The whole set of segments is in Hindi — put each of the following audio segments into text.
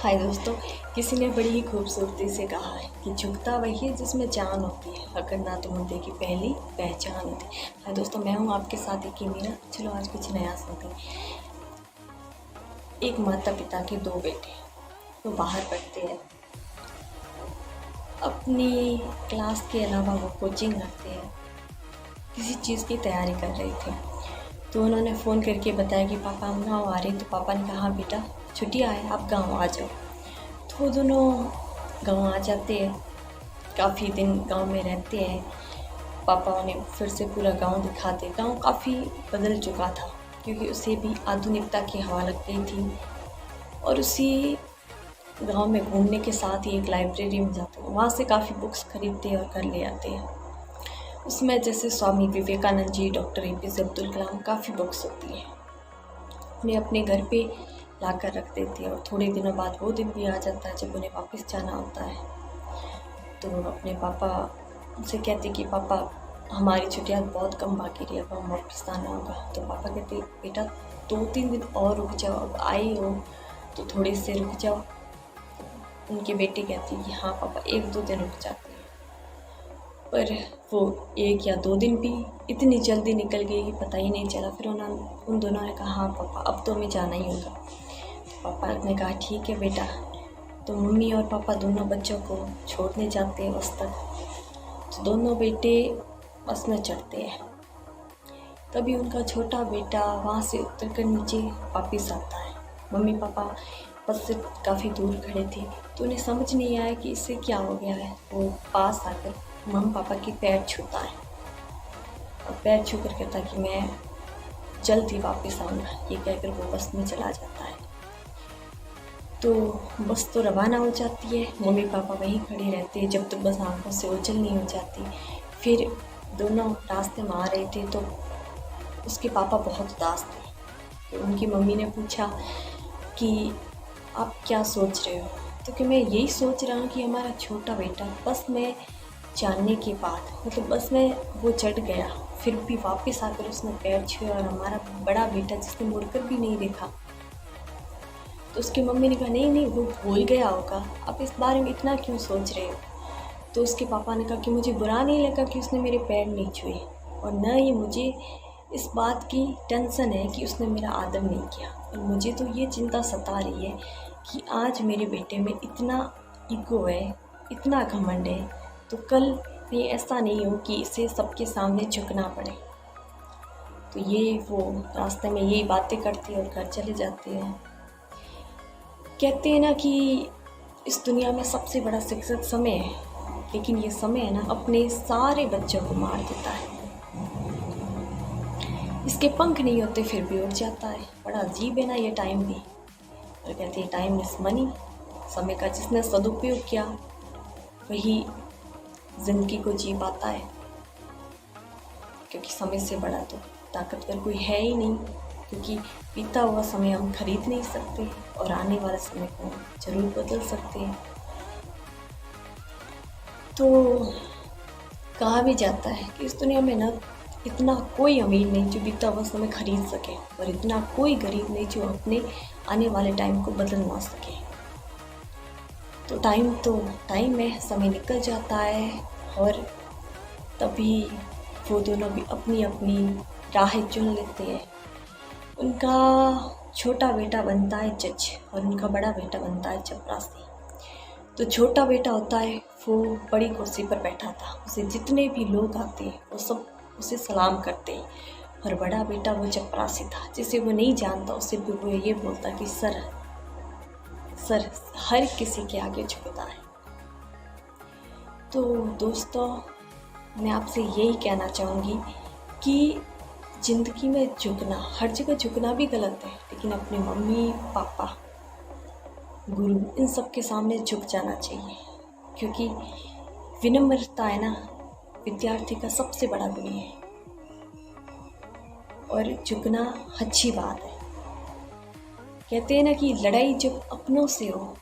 हाय दोस्तों। किसी ने बड़ी ही खूबसूरती से कहा है कि झुकता वही है जिसमें जान होती है, अगर ना तो मुद्दे की पहली पहचान होती। हाय दोस्तों, मैं हूँ आपके साथ एक ही मीरा। चलो आज कुछ नया सुनते हैं। एक माता पिता के दो बेटे वो बाहर पढ़ते हैं। अपनी क्लास के अलावा वो कोचिंग करते हैं, किसी चीज़ की तैयारी कर रहे थे। तो उन्होंने फ़ोन करके बताया कि पापा हम गाँव आ रहे। तो पापा ने कहा बेटा छुट्टियाँ है, आप गाँव आ जाओ। तो वो दोनों गाँव आ जाते हैं, काफ़ी दिन गांव में रहते हैं। पापा उन्हें फिर से पूरा गांव दिखाते। गांव काफ़ी बदल चुका था क्योंकि उसे भी आधुनिकता की हवा लग गई थी। और उसी गांव में घूमने के साथ ही एक लाइब्रेरी में जाते हैं, वहाँ से काफ़ी बुक्स खरीदते और घर ले आते हैं। उसमें जैसे स्वामी विवेकानंद जी, डॉक्टर APJ अब्दुल कलाम, काफ़ी बुक्स होती हैं। उन्हें अपने घर पे ला कर रख देते हैं और थोड़े दिनों बाद वो दिन भी आ जाता है जब उन्हें वापस जाना होता है। तो अपने पापा उनसे कहते कि पापा हमारी छुट्टियाँ बहुत कम बाकी रही, अब हम वापस आना होगा। तो पापा कहते बेटा 2-3 दिन और रुक जाओ, अब आए हो तो थोड़े से रुक जाओ। उनके बेटे कहते कि हाँ पापा 1-2 दिन रुक जाते हैं। पर वो 1 या 2 दिन भी इतनी जल्दी निकल गई कि पता ही नहीं चला। फिर उन दोनों ने कहा हाँ पापा अब तो हमें जाना ही होगा। तो पापा ने कहा ठीक है बेटा। तो मम्मी और पापा दोनों बच्चों को छोड़ने जाते हैं बस तक। तो दोनों बेटे बस में चढ़ते हैं। तभी उनका छोटा बेटा वहाँ से उतर कर नीचे वापस आता है। मम्मी पापा बस से काफ़ी दूर खड़े थे तो उन्हें समझ नहीं आया कि इससे क्या हो गया है। वो पास आकर मम्मी पापा के पैर छूता है और पैर छू कर कहता कि मैं जल्द ही वापस आऊँगा। ये कहकर वो बस में चला जाता है। तो बस तो रवाना हो जाती है। मम्मी पापा वहीं खड़े रहते हैं जब तक बस आंखों से ओझल नहीं हो जाती। फिर दोनों रास्ते में आ रहे थे तो उसके पापा बहुत उदास थे। तो उनकी मम्मी ने पूछा कि आप क्या सोच रहे हो? तो कि मैं यही सोच रहा हूँ कि हमारा छोटा बेटा बस में जानने के बाद, मतलब बस में वो चढ़ गया, फिर भी वापस आकर उसने पैर छुए, और हमारा बड़ा बेटा जिसने मुड़कर भी नहीं देखा। तो उसकी मम्मी ने कहा नहीं नहीं वो भूल गया होगा, आप इस बारे में इतना क्यों सोच रहे हो? तो उसके पापा ने कहा कि मुझे बुरा नहीं लगा कि उसने मेरे पैर नहीं छुए, और न ही मुझे इस बात की टेंशन है कि उसने मेरा आदर नहीं किया। और मुझे तो ये चिंता सता रही है कि आज मेरे बेटे में इतना ईगो है, इतना घमंड है, तो कल ये ऐसा नहीं हो कि इसे सबके सामने झुकना पड़े। तो ये वो रास्ते में यही बातें करते और घर चले जाते हैं। कहते हैं ना कि इस दुनिया में सबसे बड़ा शिक्षक समय है, लेकिन ये समय है ना अपने सारे बच्चों को मार देता है। इसके पंख नहीं होते फिर भी उड़ जाता है। बड़ा अजीब है ना ये टाइम भी। और कहते हैं टाइम इज मनी। समय का जिसने सदुपयोग किया वही जिंदगी को जी पाता है, क्योंकि समय से बड़ा तो ताकतवर कोई है ही नहीं। क्योंकि बीता हुआ समय हम खरीद नहीं सकते और आने वाले समय को हम जरूर बदल सकते हैं। तो कहा भी जाता है कि इस दुनिया में ना इतना कोई अमीर नहीं जो बीता हुआ समय खरीद सके, और इतना कोई गरीब नहीं जो अपने आने वाले टाइम को बदल ना सके। तो टाइम में समय निकल जाता है, और तभी वो दोनों भी अपनी अपनी राहें चुन लेते हैं। उनका छोटा बेटा बनता है जज और उनका बड़ा बेटा बनता है चपरासी। तो छोटा बेटा होता है वो बड़ी कुर्सी पर बैठा था, उसे जितने भी लोग आते हैं वो सब उसे सलाम करते हैं। और बड़ा बेटा वो चपरासी था, जिसे वो नहीं जानता उसे भी वो ये बोलता कि सर हर किसी के आगे झुकता है। तो दोस्तों मैं आपसे यही कहना चाहूँगी कि ज़िंदगी में झुकना, हर जगह झुकना भी गलत है, लेकिन अपने मम्मी पापा, गुरु, इन सब के सामने झुक जाना चाहिए। क्योंकि विनम्रता है ना विद्यार्थी का सबसे बड़ा गुण है, और झुकना अच्छी बात है। कहते हैं ना कि लड़ाई जब अपनों से हो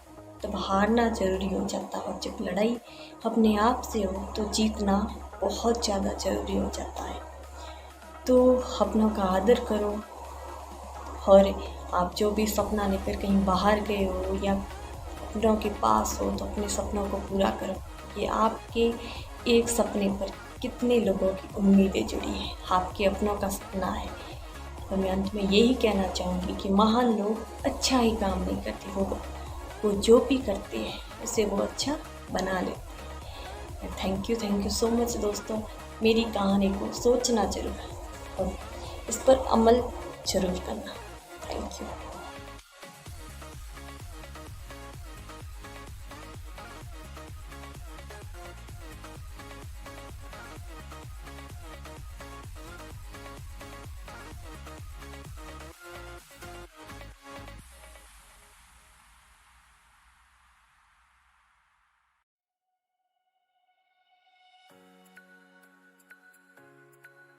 तब हारना ज़रूरी हो जाता है, और जब लड़ाई अपने आप से हो तो जीतना बहुत ज़्यादा ज़रूरी हो जाता है। तो अपनों का आदर करो, और आप जो भी सपना लेकर कहीं बाहर गए हो या सपनों के पास हो तो अपने सपनों को पूरा करो। ये आपके एक सपने पर कितने लोगों की उम्मीदें जुड़ी हैं, आपके अपनों का सपना है। और मैं अंत में यही कहना चाहूँगी कि महान लोग अच्छा ही काम नहीं करते, वो जो भी करते हैं उसे वो अच्छा बना लेते हैं। थैंक यू सो मच दोस्तों, मेरी कहानी को सोचना जरूर और इस पर अमल जरूर करना। Thank you.